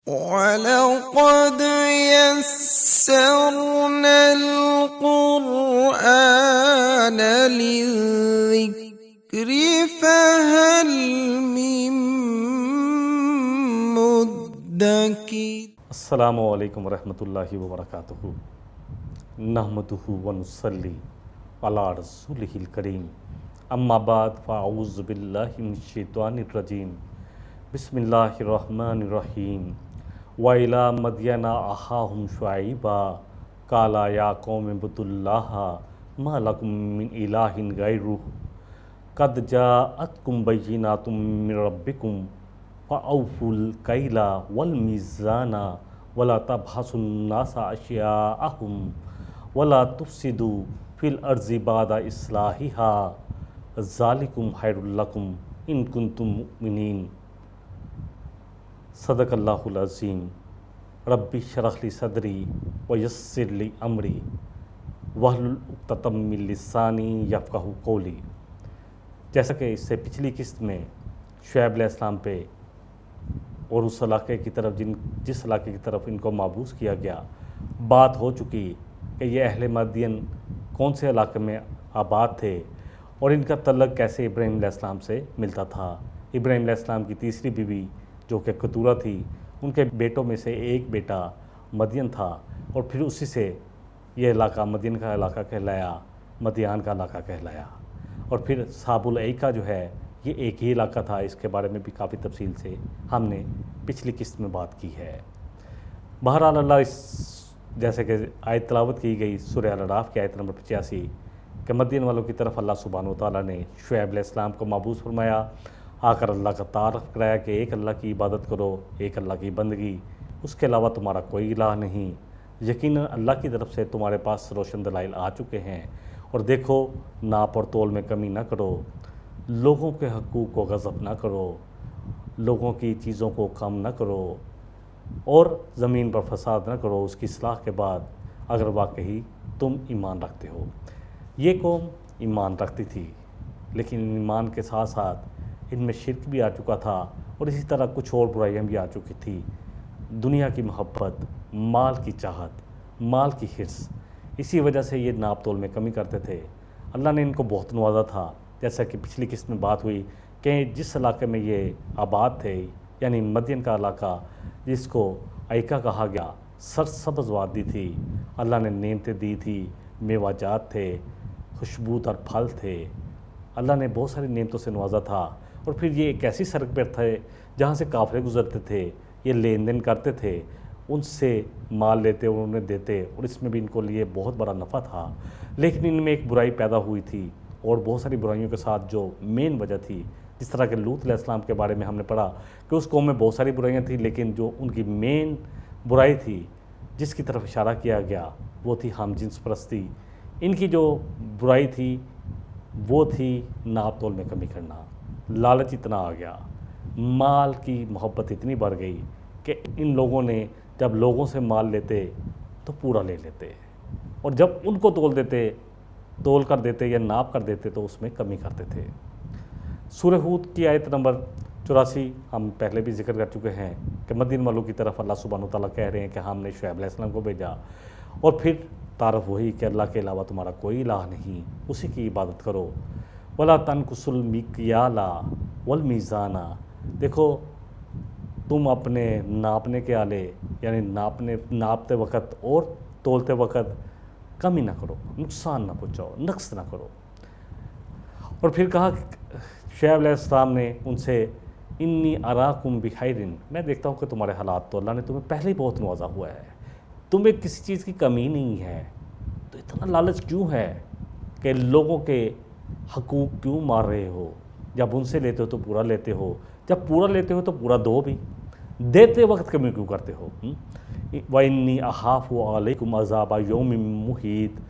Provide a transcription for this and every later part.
وَلَقَدْ يَسَّرْنَا الْقُرْآنَ لِلذِّكْرِ فَهَلْ مِن مُّدَّكِرٍ۔ السلام علیکم ورحمۃ اللہ وبرکاتہ۔ نحمدہ ونصلی علی رسولہ الکریم، اما بعد فاعوذ باللہ من الشیطان الرجیم، بسم اللہ الرحمن الرحیم۔ وَإِلَىٰ مَدْيَنَ أَخَاهُمْ شُعَيْبًا قَالَ يَا قَوْمِ اعْبُدُوا اللَّهَ مَا لَكُم مِّنْ إِلَٰهٍ غَيْرُهُ قَدْ جَاءَتْكُم بَيِّنَاتٌ مِّن رَّبِّكُمْ فَأَوْفُوا الْكَيْلَ وَالْمِيزَانَ وَلَا تَبْخَسُوا النَّاسَ أَشْيَاءَهُمْ وَلَا تُفْسِدُوا فِي الْأَرْضِ بَعْدَ إِصْلَاحِهَا ذَلِكُمْ خَيْرٌ لَّكُمْ إِن كُنتُم مُّؤْمِنِينَ۔ صدق اللہ العظیم۔ رب اشرح لی صدری ویسر لی امری واحلل عقدۃ من لسانی یفقہوا قولی۔ جیسا کہ اس سے پچھلی قسط میں شعیب علیہ السلام پہ اور اس علاقے کی طرف جس علاقے کی طرف ان کو مابعوث کیا گیا بات ہو چکی کہ یہ اہل مدین کون سے علاقے میں آباد تھے اور ان کا تعلق کیسے ابراہیم علیہ السلام سے ملتا تھا۔ ابراہیم علیہ السلام کی تیسری بیوی جو کہ کتورہ تھی، ان کے بیٹوں میں سے ایک بیٹا مدین تھا اور پھر اسی سے یہ علاقہ مدین کا علاقہ کہلایا، مدیان کا علاقہ کہلایا۔ اور پھر صحاب الایکہ جو ہے یہ ایک ہی علاقہ تھا، اس کے بارے میں بھی کافی تفصیل سے ہم نے پچھلی قسط میں بات کی ہے۔ بہرحال اللہ جیسے کہ آیت تلاوت کی گئی سورہ الاعراف کی آیت نمبر 85 کہ مدین والوں کی طرف اللہ سبحانہ وتعالیٰ نے شعیب علیہ السلام کو مبعوث فرمایا، آ کر اللہ کا تعارف کرایا کہ ایک اللہ کی عبادت کرو، ایک اللہ کی بندگی، اس کے علاوہ تمہارا کوئی الہ نہیں، یقیناً اللہ کی طرف سے تمہارے پاس روشن دلائل آ چکے ہیں، اور دیکھو ناپ اور تول میں کمی نہ کرو، لوگوں کے حقوق کو غصب نہ کرو، لوگوں کی چیزوں کو کم نہ کرو، اور زمین پر فساد نہ کرو اس کی اصلاح کے بعد اگر واقعی تم ایمان رکھتے ہو۔ یہ قوم ایمان رکھتی تھی، لیکن ایمان کے ساتھ ساتھ ان میں شرک بھی آ چکا تھا اور اسی طرح کچھ اور برائیاں بھی آ چکی تھی۔ دنیا کی محبت، مال کی چاہت، مال کی حرص، اسی وجہ سے یہ ناپ تول میں کمی کرتے تھے۔ اللہ نے ان کو بہت نوازا تھا، جیسا کہ پچھلی قسط میں بات ہوئی کہ جس علاقے میں یہ آباد تھے یعنی مدین کا علاقہ جس کو ایکا کہا گیا، سرسبز وادی تھی، اللہ نے نعمتیں دی تھی، میوہ جات تھے، خوشبودار پھل تھے، اللہ نے بہت ساری نعمتوں سے نوازا تھا۔ اور پھر یہ ایک ایسی سڑک پر تھے جہاں سے کافرے گزرتے تھے، یہ لین دین کرتے تھے، ان سے مال لیتے اور انہیں دیتے، اور اس میں بھی ان کو لیے بہت بڑا نفع تھا۔ لیکن ان میں ایک برائی پیدا ہوئی تھی اور بہت ساری برائیوں کے ساتھ جو مین وجہ تھی، جس طرح کہ لوط علیہ السلام کے بارے میں ہم نے پڑھا کہ اس قوم میں بہت ساری برائیاں تھیں، لیکن جو ان کی مین برائی تھی جس کی طرف اشارہ کیا گیا وہ تھی ہم جنس پرستی۔ ان کی جو برائی تھی وہ تھی ناپ تول میں کمی کرنا۔ لالچ اتنا آ گیا، مال کی محبت اتنی بڑھ گئی کہ ان لوگوں نے جب لوگوں سے مال لیتے تو پورا لے لیتے، اور جب ان کو تول کر دیتے یا ناپ کر دیتے تو اس میں کمی کرتے تھے۔ سورہ ہود کی آیت نمبر 84 ہم پہلے بھی ذکر کر چکے ہیں کہ مدین والوں کی طرف اللہ سبحانہ وتعالیٰ کہہ رہے ہیں کہ ہم نے شعیب علیہ السلام کو بھیجا، اور پھر تعارف وہی کہ اللہ کے علاوہ تمہارا کوئی الہ نہیں، اسی کی عبادت کرو۔ وَلَا تَنْقُصُوا الْمِكْيَالَ وَالْمِيزَانَ، دیکھو تم اپنے ناپنے کے آلے یعنی ناپتے وقت اور تولتے وقت کمی نہ کرو، نقصان نہ پہنچاؤ، نقص نہ کرو۔ اور پھر کہا شعیب علیہ السلام نے ان سے انی اراکم بخیر، میں دیکھتا ہوں کہ تمہارے حالات تو اللہ نے تمہیں پہلے ہی بہت نوازا ہوا ہے، تمہیں کسی چیز کی کمی نہیں ہے، تو اتنا لالچ کیوں ہے کہ لوگوں کے حقوق کیوں مار رہے ہو؟ جب ان سے لیتے ہو تو پورا لیتے ہو، جب پورا لیتے ہو تو پورا دو بھی، دیتے وقت کمی کیوں کرتے ہو؟ وَإِنِّي أَخَافُ عَلَيْكُمْ عَذَابَ يَوْمٍ مُحِيطٍ،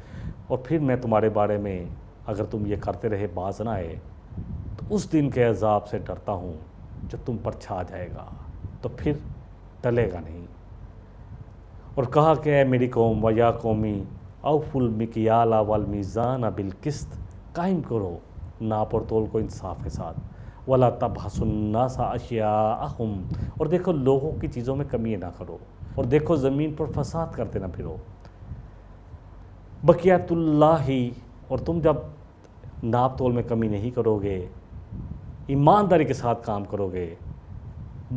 اور پھر میں تمہارے بارے میں اگر تم یہ کرتے رہے باز نہ آئے تو اس دن کے عذاب سے ڈرتا ہوں جو تم پر چھا جائے گا، تو پھر ٹلے گا نہیں۔ اور کہا کہ اے میری قوم وَيَا قَوْمِ أَوْفُوا الْمِكْيَالَ وَالْمِيزَانَ بِالْقِسْطِ، قائم کرو ناپ اور تول کو انصاف کے ساتھ، وَلَا تَبْخَسُوا النَّاسَ أَشْيَاءَهُمْ، اور دیکھو لوگوں کی چیزوں میں کمی نہ کرو، اور دیکھو زمین پر فساد کرتے نہ پھرو۔ بقیت اللہ، اور تم جب ناپ تول میں کمی نہیں کرو گے، ایمانداری کے ساتھ کام کرو گے،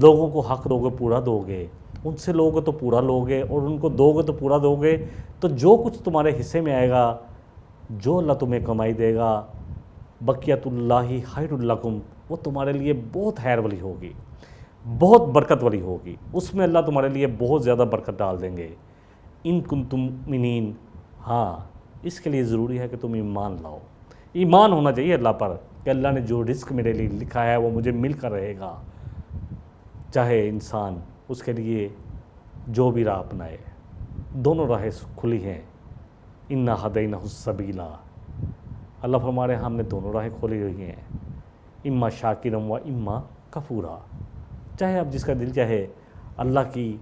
لوگوں کو حق دو گے پورا دو گے، ان سے لو گے تو پورا لو گے، اور ان کو دو گے تو پورا دو گے، تو جو کچھ تمہارے حصے میں آئے گا، جو اللہ تمہیں کمائی دے گا، بقیت اللہ خیر لکم، وہ تمہارے لیے بہت خیر والی ہوگی، بہت برکت والی ہوگی، اس میں اللہ تمہارے لیے بہت زیادہ برکت ڈال دیں گے۔ ان کنتم مؤمنین، ہاں اس کے لیے ضروری ہے کہ تم ایمان لاؤ، ایمان ہونا چاہیے اللہ پر کہ اللہ نے جو رزق میرے لیے لکھا ہے وہ مجھے مل کر رہے گا، چاہے انسان اس کے لیے جو بھی راہ اپنائے، دونوں راہیں کھلی ہیں۔ انا ہدینہ السبیلا، اللہ فرما رہے ہیں ہم نے دونوں راہیں کھولی ہوئی ہیں، اما شاکرم و اما کفورا، چاہے اب جس کا دل چاہے اللہ کی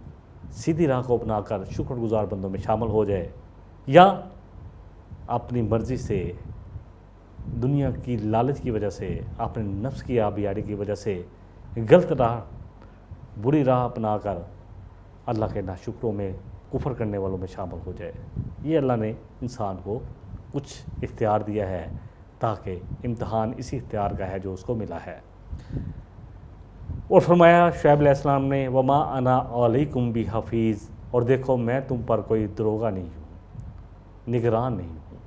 سیدھی راہ کو اپنا کر شکر گزار بندوں میں شامل ہو جائے، یا اپنی مرضی سے دنیا کی لالچ کی وجہ سے، اپنے نفس کی آبیاری کی وجہ سے غلط راہ، بری راہ اپنا کر اللہ کے ناشکروں میں، کفر کرنے والوں میں شامل ہو جائے۔ یہ اللہ نے انسان کو کچھ اختیار دیا ہے تاکہ امتحان اسی اختیار کا ہے جو اس کو ملا ہے۔ اور فرمایا شعیب علیہ السلام نے وما انا علیکم بحفیظ، اور دیکھو میں تم پر کوئی دروغہ نہیں ہوں، نگران نہیں ہوں،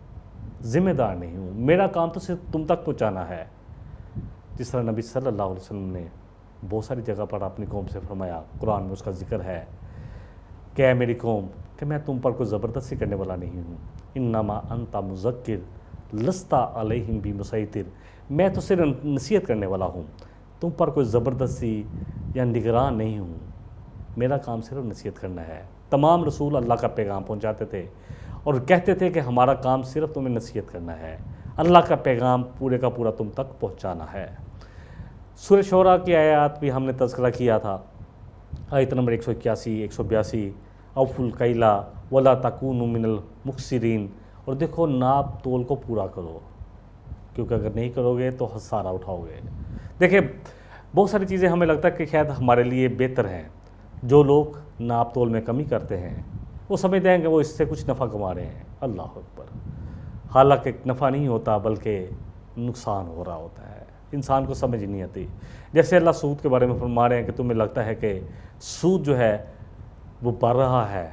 ذمہ دار نہیں ہوں، میرا کام تو صرف تم تک پہنچانا ہے۔ جس طرح نبی صلی اللہ علیہ وسلم نے بہت ساری جگہ پر اپنی قوم سے فرمایا، قرآن میں اس کا ذکر ہے کہ اے میری قوم، کہ میں تم پر کوئی زبردستی کرنے والا نہیں ہوں، انما انت مذکر لست علیہم بمسیطر، میں تو صرف نصیحت کرنے والا ہوں، تم پر کوئی زبردستی یا نگران نہیں ہوں، میرا کام صرف نصیحت کرنا ہے۔ تمام رسول اللہ کا پیغام پہنچاتے تھے اور کہتے تھے کہ ہمارا کام صرف تمہیں نصیحت کرنا ہے، اللہ کا پیغام پورے کا پورا تم تک پہنچانا ہے۔ سورہ شعراء کی آیات بھی ہم نے تذکرہ کیا تھا، آیت نمبر 181 182، اوفوا الکیل ولا تکونوا من المخسرین، اور دیکھو ناپ تول کو پورا کرو، کیونکہ اگر نہیں کرو گے تو خسارہ اٹھاؤ گے۔ دیکھیں بہت ساری چیزیں ہمیں لگتا ہے کہ شاید ہمارے لیے بہتر ہیں، جو لوگ ناپ تول میں کمی کرتے ہیں وہ سمجھتے ہیں کہ وہ اس سے کچھ نفع کما رہے ہیں، اللہ اکبر، حالانکہ نفع نہیں ہوتا بلکہ نقصان ہو رہا ہوتا ہے، انسان کو سمجھ نہیں آتی۔ جیسے اللہ سود کے بارے میں فرما رہے ہیں کہ تمہیں لگتا ہے کہ سود جو ہے وہ بڑھ رہا ہے،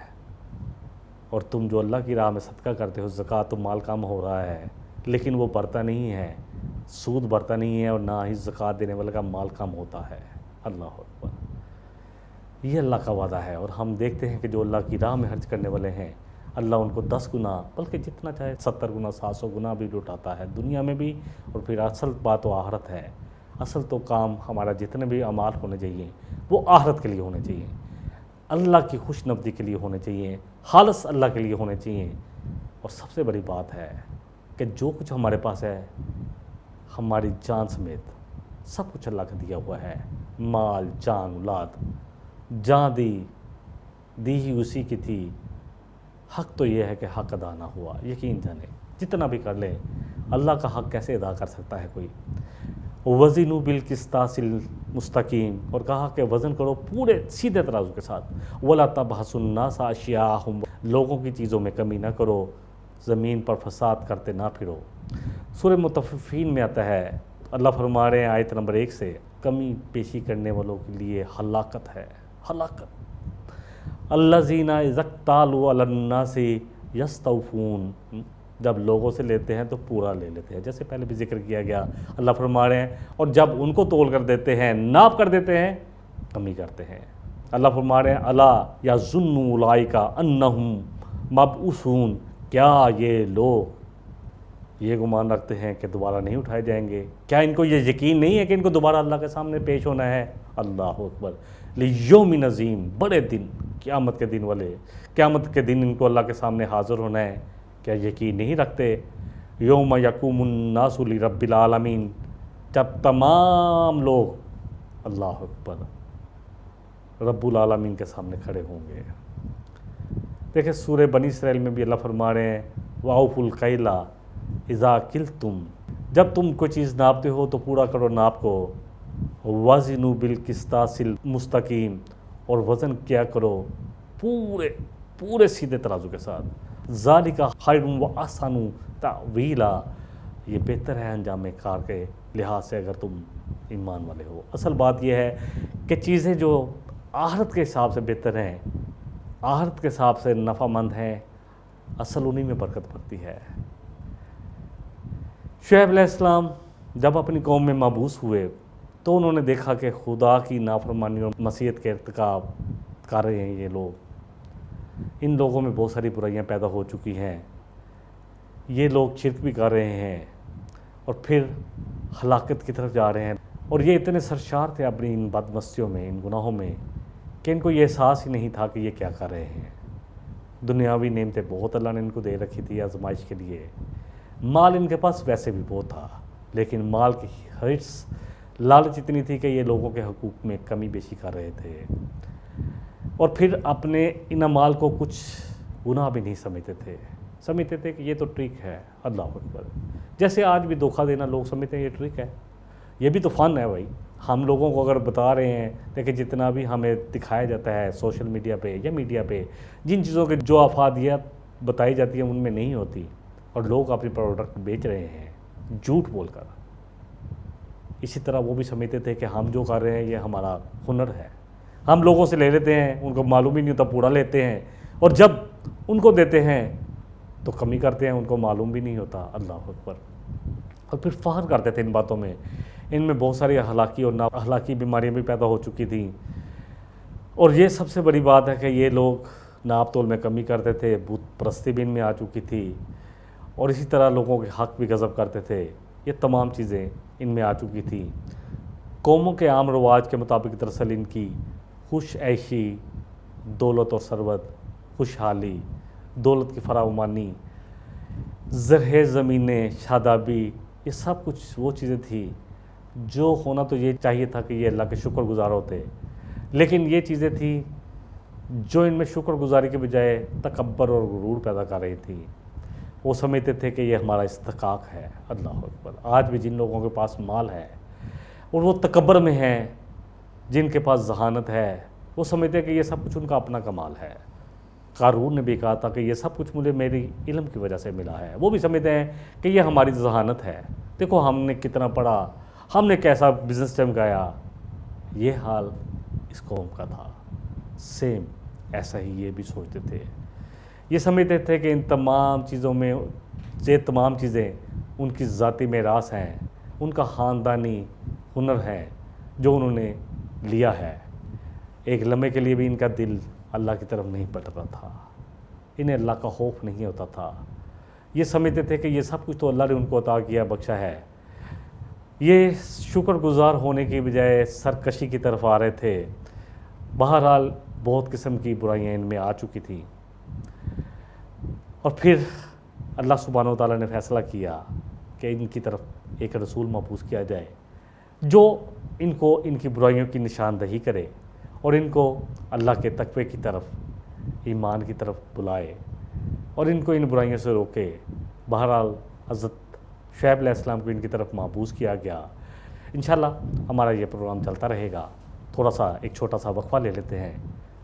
اور تم جو اللہ کی راہ میں صدقہ کرتے ہو، زکوٰۃ، تو مال کم ہو رہا ہے، لیکن وہ بڑھتا نہیں ہے، سود بڑھتا نہیں ہے، اور نہ ہی زکوٰۃ دینے والے کا مال کم ہوتا ہے، اللہ اکبر۔ یہ اللہ کا وعدہ ہے، اور ہم دیکھتے ہیں کہ جو اللہ کی راہ میں خرچ کرنے والے ہیں، اللہ ان کو 10 گنا بلکہ جتنا چاہے 70 گنا 700 گنا بھی لوٹاتا ہے، دنیا میں بھی، اور پھر اصل بات تو آخرت ہے۔ اصل تو کام ہمارا جتنے بھی اعمال ہونے چاہیے وہ آخرت کے لیے ہونے چاہیے، اللہ کی خوش نفدی کے لیے ہونے چاہیے، خالص اللہ کے لیے ہونے چاہیے۔ اور سب سے بڑی بات ہے کہ جو کچھ ہمارے پاس ہے، ہماری جان سمیت سب کچھ اللہ کا دیا ہوا ہے، مال، جان، اولاد، جان دی ہی اسی کی تھی، حق تو یہ ہے کہ حق ادا نہ ہوا، یقین جانے جتنا بھی کر لے اللہ کا حق کیسے ادا کر سکتا ہے کوئی۔ وزنوا بالقسطاس المستقیم، اور کہا کہ وزن کرو پورے سیدھے ترازو کے ساتھ، ولا تبخسوا الناس اشیاءہم، لوگوں کی چیزوں میں کمی نہ کرو، زمین پر فساد کرتے نہ پھرو۔ سورہ مطففین میں آتا ہے، اللہ فرما رہے ہیں آیت نمبر 1 سے، کمی پیشی کرنے والوں کے لیے ہلاکت ہے، ہلاکت۔ الذین اذا اکتالوا علی الناس یستوفون، جب لوگوں سے لیتے ہیں تو پورا لے لیتے ہیں، جیسے پہلے بھی ذکر کیا گیا، اللہ فرما رہے ہیں، اور جب ان کو تول کر دیتے ہیں، ناپ کر دیتے ہیں، کمی کرتے ہیں۔ اللہ فرما رہے ہیں الا یظن اولئک انہم مبعوثون، کیا یہ لوگ یہ گمان رکھتے ہیں کہ دوبارہ نہیں اٹھائے جائیں گے؟ کیا ان کو یہ یقین نہیں ہے کہ ان کو دوبارہ اللہ کے سامنے پیش ہونا ہے؟ اللہ اکبر، لیوم عظیم، بڑے دن، قیامت کے دن والے، قیامت کے دن ان کو اللہ کے سامنے حاضر ہونا ہے، کیا یقین نہیں رکھتے؟ یوم یقوم الناس لرب العالمین، جب تمام لوگ اللہ اکبر رب العالمین کے سامنے کھڑے ہوں گے۔ دیکھیں سورہ بنی اسرائیل میں بھی اللہ فرما رہے ہیں وَأَوْفُوا الْكَيْلَ اِذَا كِلْتُمْ، جب تم کوئی چیز ناپتے ہو تو پورا کرو ناپ کو، وزنوا بالقسطاس المستقیم، اور وزن کیا کرو پورے سیدھے ترازو کے ساتھ. ذالک خیر و احسن تأویلا، یہ بہتر ہے انجام کار کے لحاظ سے اگر تم ایمان والے ہو. اصل بات یہ ہے کہ چیزیں جو آخرت کے حساب سے بہتر ہیں، آخرت کے حساب سے نفع مند ہیں، اصل انہی میں برکت پڑتی ہے. شعیب علیہ السلام جب اپنی قوم میں مبعوث ہوئے تو انہوں نے دیکھا کہ خدا کی نافرمانی اور معصیت کے ارتکاب کر رہے ہیں یہ لوگ. ان لوگوں میں بہت ساری برائیاں پیدا ہو چکی ہیں. یہ لوگ شرک بھی کر رہے ہیں اور پھر ہلاکت کی طرف جا رہے ہیں. اور یہ اتنے سرشار تھے اپنی ان بدمستیوں میں، ان گناہوں میں، کہ ان کو یہ احساس ہی نہیں تھا کہ یہ کیا کر رہے ہیں. دنیاوی نعمتیں بہت اللہ نے ان کو دے رکھی تھی آزمائش کے لیے. مال ان کے پاس ویسے بھی بہت تھا، لیکن مال کی حرص، لالچ اتنی تھی کہ یہ لوگوں کے حقوق میں کمی بیشی کر رہے تھے. اور پھر اپنے ان مال کو کچھ گناہ بھی نہیں سمجھتے تھے کہ یہ تو ٹرک ہے. اللہ اکبر. جیسے آج بھی دھوکہ دینا لوگ سمجھتے ہیں یہ ٹرک ہے، یہ بھی تو فن ہے بھائی. ہم لوگوں کو اگر بتا رہے ہیں، دیکھیں جتنا بھی ہمیں دکھایا جاتا ہے سوشل میڈیا پہ یا میڈیا پہ، جن چیزوں کے جو افادیت بتائی جاتی ہیں ان میں نہیں ہوتی، اور لوگ اپنی پروڈکٹ بیچ رہے ہیں جھوٹ بول کر. اسی طرح وہ بھی سمجھتے تھے کہ ہم جو کر رہے ہیں یہ ہمارا ہنر ہے. ہم لوگوں سے لے لیتے ہیں، ان کو معلوم ہی نہیں ہوتا، پورا لیتے ہیں، اور جب ان کو دیتے ہیں تو کمی کرتے ہیں، ان کو معلوم بھی نہیں ہوتا. اللہ اکبر. اور پھر فخر کرتے تھے ان باتوں میں. ان میں بہت ساری اخلاقی اور نا اخلاقی بیماریاں بھی پیدا ہو چکی تھیں. اور یہ سب سے بڑی بات ہے کہ یہ لوگ ناپ تول میں کمی کرتے تھے. بت پرستی بھی ان میں آ چکی تھی، اور اسی طرح لوگوں کے حق بھی غصب کرتے تھے. یہ تمام چیزیں ان میں آ چکی تھیں. قوموں کے عام رواج کے مطابق دراصل ان کی خوش عیشی، دولت اور ثروت، خوشحالی، دولت کی فراوانی، زرعِ زمینیں، شادابی، یہ سب کچھ وہ چیزیں تھیں جو ہونا تو یہ چاہیے تھا کہ یہ اللہ کے شکر گزار ہوتے، لیکن یہ چیزیں تھیں جو ان میں شکر گزاری کے بجائے تکبر اور غرور پیدا کر رہی تھی. وہ سمجھتے تھے کہ یہ ہمارا استحقاق ہے. اللہ اکبر. آج بھی جن لوگوں کے پاس مال ہے اور وہ تکبر میں ہیں، جن کے پاس ذہانت ہے، وہ سمجھتے ہیں کہ یہ سب کچھ ان کا اپنا کمال ہے. قارون نے بھی کہا تھا کہ یہ سب کچھ مجھے میری علم کی وجہ سے ملا ہے. وہ بھی سمجھتے ہیں کہ یہ ہماری ذہانت ہے، دیکھو ہم نے کتنا پڑھا، ہم نے کیسا بزنس چمکایا. یہ حال اس قوم کا تھا. سیم ایسا ہی یہ بھی سوچتے تھے. یہ سمجھتے تھے کہ ان تمام چیزوں میں یہ تمام چیزیں ان کی ذاتی میراث ہیں، ان کا خاندانی ہنر ہے جو انہوں نے لیا ہے. ایک لمحے کے لیے بھی ان کا دل اللہ کی طرف نہیں پلٹتا تھا، انہیں اللہ کا خوف نہیں ہوتا تھا. یہ سمجھتے تھے کہ یہ سب کچھ تو اللہ نے ان کو عطا کیا، بخشا ہے. یہ شکر گزار ہونے کی بجائے سرکشی کی طرف آ رہے تھے. بہرحال بہت قسم کی برائیاں ان میں آ چکی تھیں. اور پھر اللہ سبحانہ و تعالیٰ نے فیصلہ کیا کہ ان کی طرف ایک رسول مبعوث کیا جائے جو ان کو ان کی برائیوں کی نشاندہی کرے اور ان کو اللہ کے تقوی کی طرف، ایمان کی طرف بلائے اور ان کو ان برائیوں سے روکے. بہرحال حضرت شعیب علیہ السلام کو ان کی طرف مبعوث کیا گیا. انشاءاللہ ہمارا یہ پروگرام چلتا رہے گا. تھوڑا سا ایک چھوٹا سا وقفہ لے لیتے ہیں.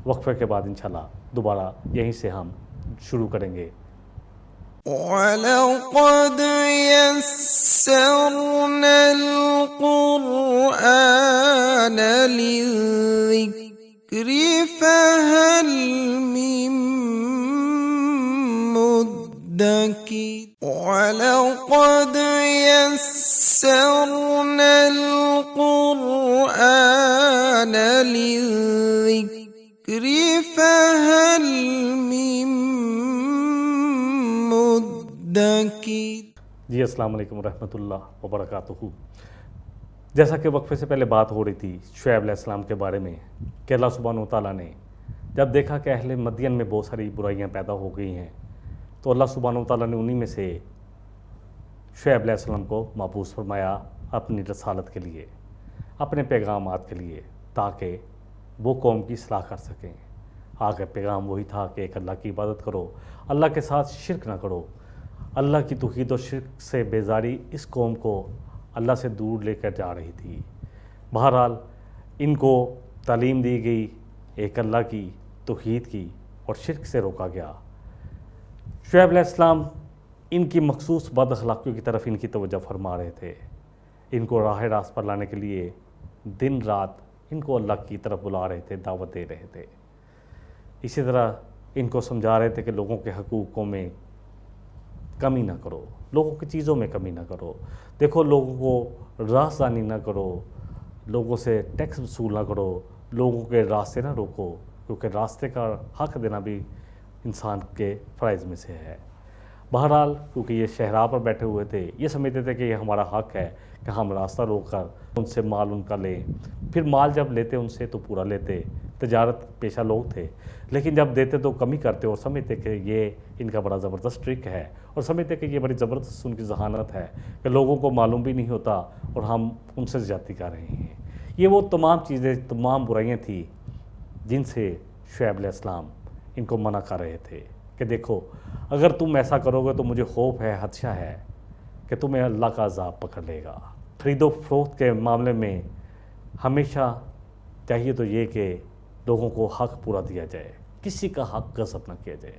وقفے کے بعد انشاءاللہ دوبارہ یہیں سے ہم شروع کریں گے. وَلَقَدْ يَسَّرْنَا الْقُرْآنَ لِلذِّكْرِ فَهَلْ مِن مُّدَّكِرٍ وَلَقَدْ يَسَّرْنَا الْقُرْآنَ لِلذِّكْرِ فَهَلْ مِن مُّدَّكِرٍ. جی السلام علیکم ورحمۃ اللہ وبرکاتہ. جیسا کہ وقفے سے پہلے بات ہو رہی تھی شعیب علیہ السلام کے بارے میں کہ اللہ سبحانہ و تعالیٰ نے جب دیکھا کہ اہل مدین میں بہت ساری برائیاں پیدا ہو گئی ہیں تو اللہ سبحانہ و تعالیٰ نے انہی میں سے شعیب علیہ السلام کو مبعوث فرمایا اپنی رسالت کے لیے، اپنے پیغامات کے لیے، تاکہ وہ قوم کی اصلاح کر سکیں. آگے پیغام وہی تھا کہ ایک اللہ کی عبادت کرو، اللہ کے ساتھ شرک نہ کرو. اللہ کی توحید و شرک سے بیزاری اس قوم کو اللہ سے دور لے کر جا رہی تھی. بہرحال ان کو تعلیم دی گئی ایک اللہ کی، توحید کی، اور شرک سے روکا گیا۔ شعیب علیہ السلام ان کی مخصوص بد اخلاقیوں کی طرف ان کی توجہ فرما رہے تھے، ان کو راہ راست پر لانے کے لیے دن رات ان کو اللہ کی طرف بلا رہے تھے، دعوت دے رہے تھے۔ اسی طرح ان کو سمجھا رہے تھے کہ لوگوں کے حقوقوں میں کمی نہ کرو، لوگوں کی چیزوں میں کمی نہ کرو، دیکھو لوگوں کو رازدانی نہ کرو، لوگوں سے ٹیکس وصول نہ کرو، لوگوں کے راستے نہ روکو، کیونکہ راستے کا حق دینا بھی انسان کے فرائض میں سے ہے۔ بہرحال کیونکہ یہ شہراء پر بیٹھے ہوئے تھے، یہ سمجھتے تھے کہ یہ ہمارا حق ہے کہ ہم راستہ روک کر ان سے مال ان کا لیں، پھر مال جب لیتے ان سے تو پورا لیتے، تجارت پیشہ لوگ تھے، لیکن جب دیتے تو کمی کرتے اور سمجھتے کہ یہ ان کا بڑا زبردست ٹرک ہے، اور سمجھتے کہ یہ بڑی زبردست ان کی ذہانت ہے کہ لوگوں کو معلوم بھی نہیں ہوتا اور ہم ان سے زیادتی کر رہے ہیں۔ یہ وہ تمام چیزیں، تمام برائیاں تھیں جن سے شعیب علیہ السلام ان کو منع کر رہے تھے کہ دیکھو اگر تم ایسا کرو گے تو مجھے خوف ہے، خدشہ ہے کہ تمہیں اللہ کا عذاب پکڑ لے گا۔ خرید و فروخت کے معاملے میں ہمیشہ چاہیے تو یہ کہ لوگوں کو حق پورا دیا جائے، کسی کا حق غصب نہ کیا جائے،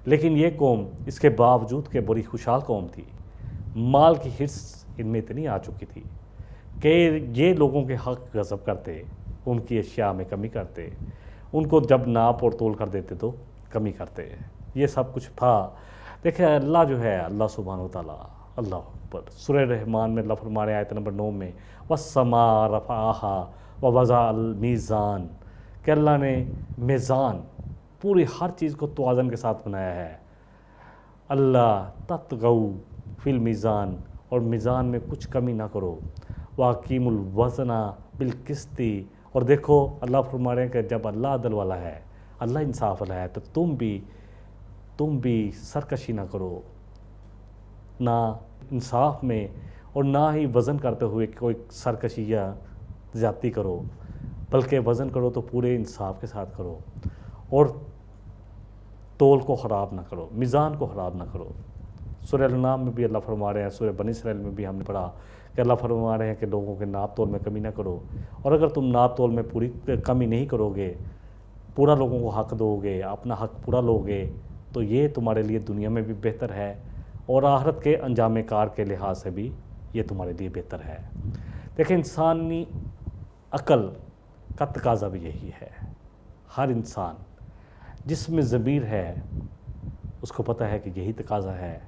لیکن یہ قوم اس کے باوجود کہ بڑی خوشحال قوم تھی، مال کی حرص ان میں اتنی آ چکی تھی کہ یہ لوگوں کے حق غصب کرتے، ان کی اشیاء میں کمی کرتے، ان کو جب ناپ اور تول کر دیتے تو کمی کرتے، یہ سب کچھ تھا۔ دیکھیں اللہ جو ہے، اللہ سبحانہ وتعالیٰ، اللہ اکبر، سورہ رحمان میں اللہ فرما رہے ہیں آیت نمبر 9 میں وَالسَّمَاءَ رَفَعَهَا وَوَضَعَ الْمِيزَانَ، کہ اللہ نے میزان، پوری ہر چیز کو توازن کے ساتھ بنایا ہے۔ اللہ تطغوا فی المیزان، اور میزان میں کچھ کمی نہ کرو، وَأَقِیمُوا الْوَزْنَ بِالْقِسْطِ، اور دیکھو اللہ فرما رہے ہیں کہ جب اللہ عدل والا ہے، اللہ انصاف والا ہے، تو تم بھی سرکشی نہ کرو، نہ انصاف میں اور نہ ہی وزن کرتے ہوئے کوئی سرکشی یا زیادتی کرو، بلکہ وزن کرو تو پورے انصاف کے ساتھ کرو، اور تول کو خراب نہ کرو، میزان کو خراب نہ کرو۔ سورہ الانعام میں بھی اللہ فرما رہے ہیں، سورہ بنی اسرائیل میں بھی ہم نے پڑھا کہ اللہ فرما رہے ہیں کہ لوگوں کے ناپ تول میں کمی نہ کرو، اور اگر تم ناپ تول میں پوری کمی نہیں کرو گے، پورا لوگوں کو حق دو گے، اپنا حق پورا لو گے، تو یہ تمہارے لیے دنیا میں بھی بہتر ہے، اور آخرت کے انجام کار کے لحاظ سے بھی یہ تمہارے لیے بہتر ہے۔ دیکھیں انسانی عقل کا تقاضا بھی یہی ہے، ہر انسان جس میں ضمیر ہے اس کو پتہ ہے کہ یہی تقاضا ہے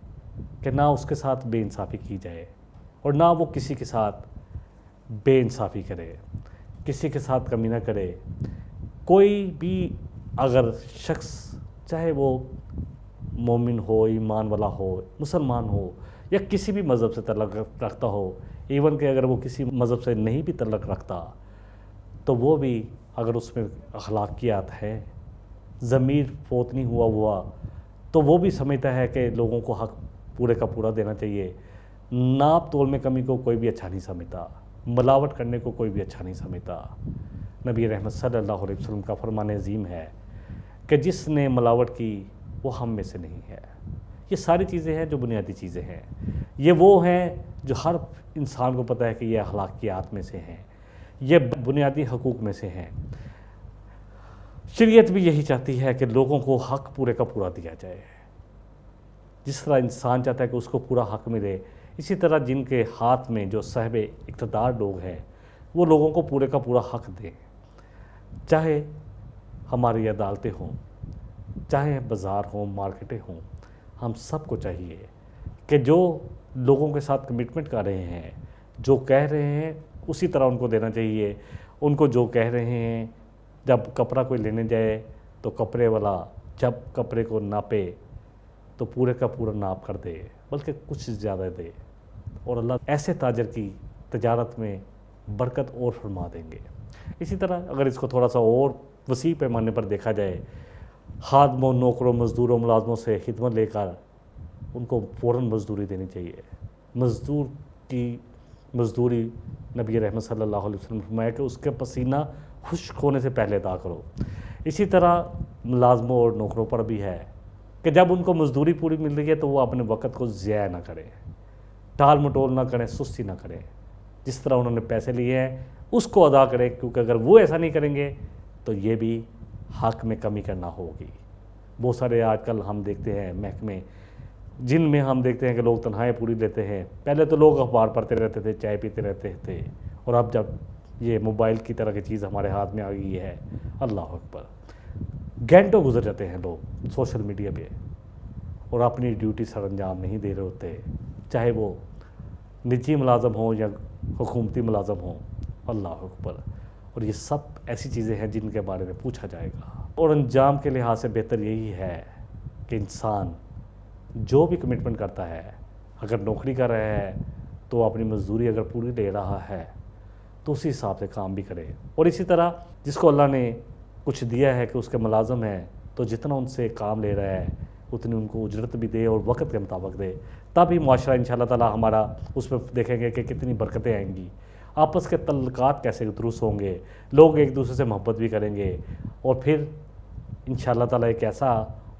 کہ نہ اس کے ساتھ بے انصافی کی جائے، اور نہ وہ کسی کے ساتھ بے انصافی کرے، کسی کے ساتھ کمی نہ کرے۔ کوئی بھی اگر شخص، چاہے وہ مومن ہو، ایمان والا ہو، مسلمان ہو، یا کسی بھی مذہب سے تعلق رکھتا ہو، ایون کہ اگر وہ کسی مذہب سے نہیں بھی تعلق رکھتا، تو وہ بھی اگر اس میں اخلاقیات ہے، ضمیر فوت نہیں ہوا تو وہ بھی سمجھتا ہے کہ لوگوں کو حق پورے کا پورا دینا چاہیے۔ ناپ تول میں کمی کو کوئی بھی اچھا نہیں سمجھتا، ملاوٹ کرنے کو کوئی بھی اچھا نہیں سمجھتا۔ نبی رحمت صلی اللہ علیہ وسلم کا فرمان عظیم ہے کہ جس نے ملاوٹ کی وہ ہم میں سے نہیں ہے۔ یہ ساری چیزیں ہیں جو بنیادی چیزیں ہیں، یہ وہ ہیں جو ہر انسان کو پتہ ہے کہ یہ اخلاقیات میں سے ہیں، یہ بنیادی حقوق میں سے ہیں۔ شریعت بھی یہی چاہتی ہے کہ لوگوں کو حق پورے کا پورا دیا جائے۔ جس طرح انسان چاہتا ہے کہ اس کو پورا حق ملے، اسی طرح جن کے ہاتھ میں جو صاحب اقتدار لوگ ہیں وہ لوگوں کو پورے کا پورا حق دیں، چاہے ہماری عدالتیں ہوں، چاہے بازار ہوں، مارکیٹیں ہوں، ہم سب کو چاہیے کہ جو لوگوں کے ساتھ کمٹمنٹ کر رہے ہیں، جو کہہ رہے ہیں اسی طرح ان کو دینا چاہیے۔ ان کو جو کہہ رہے ہیں، جب کپڑا کوئی لینے جائے تو کپڑے والا جب کپڑے کو ناپے تو پورے کا پورا ناپ کر دے، بلکہ کچھ زیادہ دے، اور اللہ ایسے تاجر کی تجارت میں برکت اور فرما دیں گے۔ اسی طرح اگر اس کو تھوڑا سا اور وسیع پیمانے پر دیکھا جائے، خادموں، نوکروں، مزدوروں، ملازموں سے خدمت لے کر ان کو فوراً مزدوری دینی چاہیے۔ مزدور کی مزدوری نبی رحمت صلی اللہ علیہ وسلم نے فرمایا کہ اس کے پسینہ خشک ہونے سے پہلے ادا کرو۔ اسی طرح ملازموں اور نوکروں پر بھی ہے کہ جب ان کو مزدوری پوری مل رہی ہے تو وہ اپنے وقت کو ضائع نہ کریں، ٹال مٹول نہ کریں، سستی نہ کریں، جس طرح انہوں نے پیسے لیے ہیں اس کو ادا کریں، کیونکہ اگر وہ ایسا نہیں کریں گے تو یہ بھی حق میں کمی کرنا ہوگی۔ بہت سارے آج کل ہم دیکھتے ہیں محکمے جن میں ہم دیکھتے ہیں کہ لوگ تنخواہیں پوری لیتے ہیں۔ پہلے تو لوگ اخبار پڑھتے رہتے تھے، چائے پیتے رہتے تھے، اور اب جب یہ موبائل کی طرح کی چیز ہمارے ہاتھ میں آ گئی ہے، اللہ اکبر، گھنٹوں گزر جاتے ہیں لوگ سوشل میڈیا پہ اور اپنی ڈیوٹی سر انجام نہیں دے رہے ہوتے، چاہے وہ نجی ملازم ہوں یا حکومتی ملازم ہوں، اللہ اکبر۔ اور یہ سب ایسی چیزیں ہیں جن کے بارے میں پوچھا جائے گا، اور انجام کے لحاظ سے بہتر یہی ہے کہ انسان جو بھی کمٹمنٹ کرتا ہے، اگر نوکری کر رہا ہے تو اپنی مزدوری اگر پوری لے رہا ہے تو اسی حساب سے کام بھی کرے، اور اسی طرح جس کو اللہ نے کچھ دیا ہے کہ اس کے ملازم ہیں تو جتنا ان سے کام لے رہا ہے اتنی ان کو اجرت بھی دے اور وقت کے مطابق دے، تب ہی معاشرہ انشاءاللہ تعالی ہمارا اس میں دیکھیں گے کہ کتنی برکتیں آئیں گی، آپس کے تعلقات کیسے درست ہوں گے، لوگ ایک دوسرے سے محبت بھی کریں گے، اور پھر انشاءاللہ تعالی ایک ایسا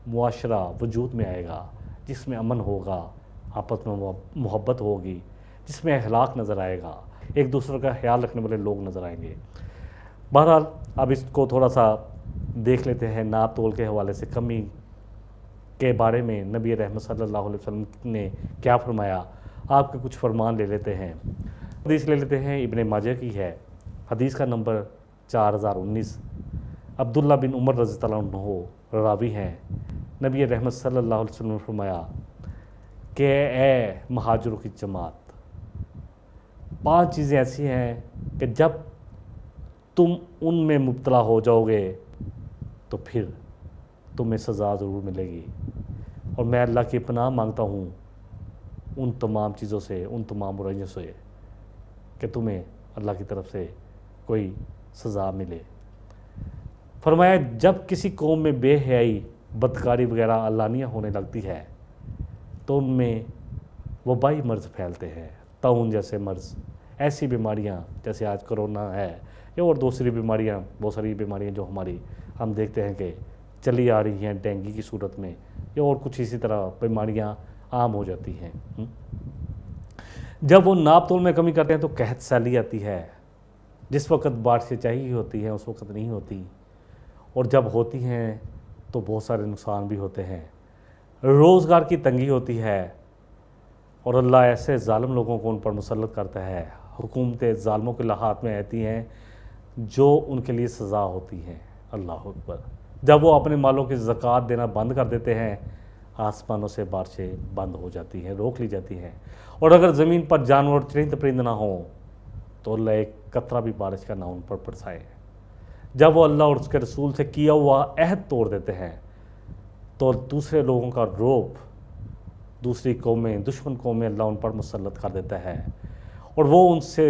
معاشرہ وجود میں آئے گا جس میں امن ہوگا، آپس میں محبت ہوگی، جس میں اخلاق نظر آئے گا، ایک دوسرے کا خیال رکھنے والے لوگ نظر آئیں گے۔ بہرحال اب اس کو تھوڑا سا دیکھ لیتے ہیں ناپ تول کے حوالے سے کمی کے بارے میں نبی رحمت صلی اللہ علیہ وسلم نے کیا فرمایا، آپ کے کچھ فرمان لے لیتے ہیں۔ حدیث لے لیتے ہیں، ابن ماجہ کی ہے، حدیث کا نمبر 4019، عبداللہ بن عمر رضی اللہ عنہ راوی ہیں۔ نبی رحمت صلی اللہ علیہ وسلم نے فرمایا کہ اے مہاجروں کی جماعت، 5 چیزیں ایسی ہیں کہ جب تم ان میں مبتلا ہو جاؤ گے تو پھر تمہیں سزا ضرور ملے گی، اور میں اللہ کی پناہ مانگتا ہوں ان تمام چیزوں سے، ان تمام برائیوں سے کہ تمہیں اللہ کی طرف سے کوئی سزا ملے۔ فرمایا جب کسی قوم میں بے حیائی، بدکاری وغیرہ علانیہ ہونے لگتی ہے تو ان میں وبائی مرض پھیلتے ہیں، طاعون جیسے مرض، ایسی بیماریاں جیسے آج کرونا ہے یا اور دوسری بیماریاں، بہت ساری بیماریاں جو ہماری ہم دیکھتے ہیں کہ چلی آ رہی ہیں ڈینگی کی صورت میں، یا اور کچھ اسی طرح بیماریاں عام ہو جاتی ہیں۔ جب وہ ناپ تول میں کمی کرتے ہیں تو قحط سیلی آتی ہے، جس وقت بارشیں چاہیے ہوتی ہیں اس وقت نہیں ہوتی، اور جب ہوتی ہیں تو بہت سارے نقصان بھی ہوتے ہیں، روزگار کی تنگی ہوتی ہے، اور اللہ ایسے ظالم لوگوں کو ان پر مسلط کرتا ہے، حکومتیں ظالموں کے ہاتھ میں آتی ہیں جو ان کے لیے سزا ہوتی ہیں، اللہ اکبر۔ جب وہ اپنے مالوں کی زکوٰۃ دینا بند کر دیتے ہیں، آسمانوں سے بارشیں بند ہو جاتی ہیں، روک لی جاتی ہیں، اور اگر زمین پر جانور چرند پرند نہ ہوں تو اللہ ایک قطرہ بھی بارش کا نہ ان پر برسائے۔ جب وہ اللہ اور اس کے رسول سے کیا ہوا عہد توڑ دیتے ہیں تو دوسرے لوگوں کا روب، دوسری قومیں، دشمن قومیں اللہ ان پر مسلط کر دیتا ہے، اور وہ ان سے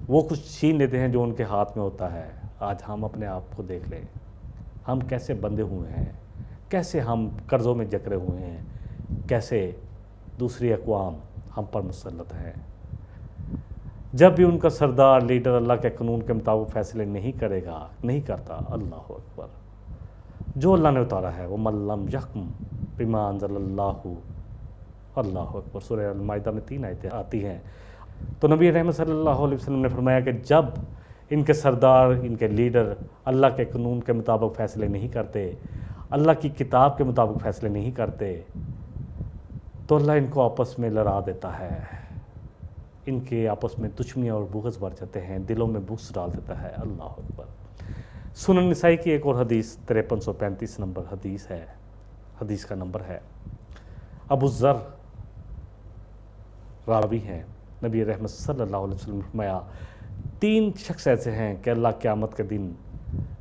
وہ کچھ چھین لیتے ہیں جو ان کے ہاتھ میں ہوتا ہے۔ آج ہم اپنے آپ کو دیکھ لیں، ہم کیسے بندھے ہوئے ہیں، کیسے ہم قرضوں میں جکڑے ہوئے ہیں، کیسے دوسری اقوام ہم پر مسلط ہیں۔ جب بھی ان کا سردار، لیڈر اللہ کے قانون کے مطابق فیصلے نہیں کرے گا، نہیں کرتا، اللہ اکبر، جو اللہ نے اتارا ہے، وہ من لم یحکم بما انزل اللہ، اللہ اکبر۔ سورہ المائدہ میں 3 آیتیں آتی ہیں۔ تو نبی رحمت صلی اللہ علیہ وسلم نے فرمایا کہ جب ان کے سردار، ان کے لیڈر اللہ کے قانون کے مطابق فیصلے نہیں کرتے، اللہ کی کتاب کے مطابق فیصلے نہیں کرتے، تو اللہ ان کو آپس میں لڑا دیتا ہے، ان کے آپس میں دشمنیاں اور بغض بڑھ جاتے ہیں، دلوں میں بغض ڈال دیتا ہے، اللہ اکبر۔ سنن نسائی کی ایک اور حدیث 5335 نمبر حدیث ہے، حدیث کا نمبر ہے، ابو ذر راوی ہیں، نبی رحمت صلی اللہ علیہ وسلم نے فرمایا 3 شخص ایسے ہیں کہ اللہ قیامت کے دن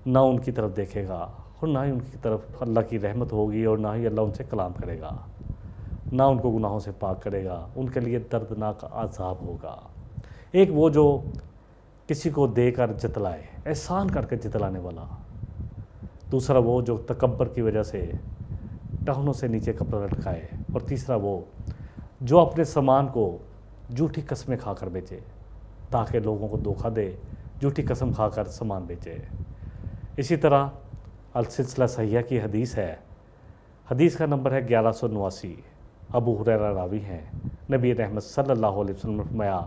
نہ ان کی طرف دیکھے گا اور نہ ہی ان کی طرف اللہ کی رحمت ہوگی، اور نہ ہی اللہ ان سے کلام کرے گا، نہ ان کو گناہوں سے پاک کرے گا، ان کے لیے دردناک عذاب ہوگا۔ ایک وہ جو کسی کو دے کر جتلائے، احسان کر کے جتلانے والا، دوسرا وہ جو تکبر کی وجہ سے ٹہنوں سے نیچے کپڑا لٹکائے، اور تیسرا وہ جو اپنے سامان کو جھوٹی قسمیں کھا کر بیچے تاکہ لوگوں کو دھوکہ دے، جھوٹی قسم کھا کر سامان بیچے۔ اسی طرح السلسلہ صحیحہ کی حدیث ہے، حدیث کا نمبر ہے 1189، ابو ہریرہ راوی ہیں، نبی رحمت صلی اللہ علیہ وسلم نے فرمایا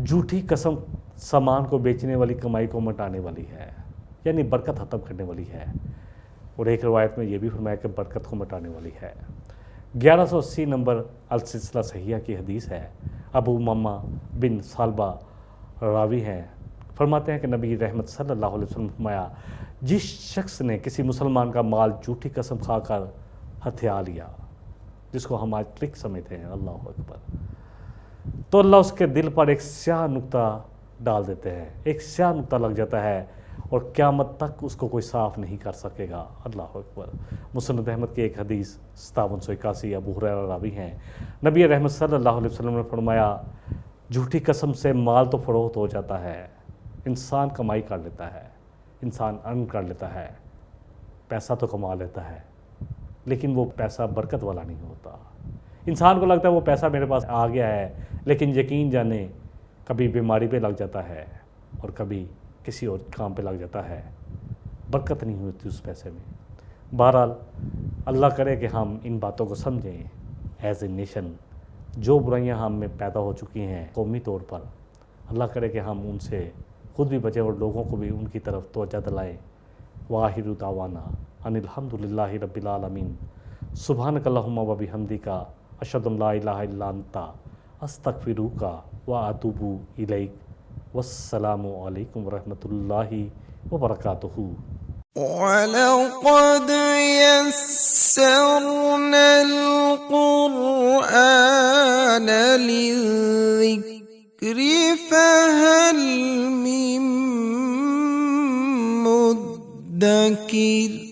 جھوٹی قسم سامان کو بیچنے والی کمائی کو مٹانے والی ہے، یعنی برکت ختم کرنے والی ہے، اور ایک روایت میں یہ بھی فرمایا کہ برکت کو مٹانے والی ہے۔ 1180 نمبر السلسلہ صحیحہ کی حدیث ہے۔ ابو امامہ بن ثعلبہ راوی ہیں، فرماتے ہیں کہ نبی رحمت صلی اللہ علیہ وسلم فرمایا، جس شخص نے کسی مسلمان کا مال جھوٹی قسم کھا کر ہتھیا لیا، جس کو ہم آج ٹرک سمجھتے ہیں، اللہ اکبر، تو اللہ اس کے دل پر ایک سیاہ نقطہ ڈال دیتے ہیں، ایک سیاہ نقطہ لگ جاتا ہے، اور قیامت تک اس کو کوئی صاف نہیں کر سکے گا، اللہ اکبر۔ مسند احمد کی ایک حدیث 5781 ابو ہریرہ راوی ہیں، نبی رحمت صلی اللہ علیہ وسلم نے فرمایا، جھوٹی قسم سے مال تو فروخت ہو جاتا ہے، انسان کمائی کر لیتا ہے، انسان ارن کر لیتا ہے، پیسہ تو کما لیتا ہے، لیکن وہ پیسہ برکت والا نہیں ہوتا۔ انسان کو لگتا ہے وہ پیسہ میرے پاس آ گیا ہے، لیکن یقین جانے کبھی بیماری پہ لگ جاتا ہے اور کبھی کسی اور کام پہ لگ جاتا ہے، برکت نہیں ہوتی اس پیسے میں۔ بہرحال اللہ کرے کہ ہم ان باتوں کو سمجھیں ایز اے نیشن، جو برائیاں ہم میں پیدا ہو چکی ہیں قومی طور پر، اللہ کرے کہ ہم ان سے خود بھی بچیں اور لوگوں کو بھی ان کی طرف توجہ دلائیں۔ وآخر دعوانا ان الحمدللہ رب العالمین، سبحانک اللہم و بحمدک، اشہد ان لا الہ الا انت، استغفرک و اتوب الیک، والسلام علیکم ورحمۃ اللہ وبرکاتہ۔ وَلَقَدْ يَسَّرْنَا الْقُرْآنَ لِلذِّكْرِ فَهَلْ مِن مُّدَّكِرٍ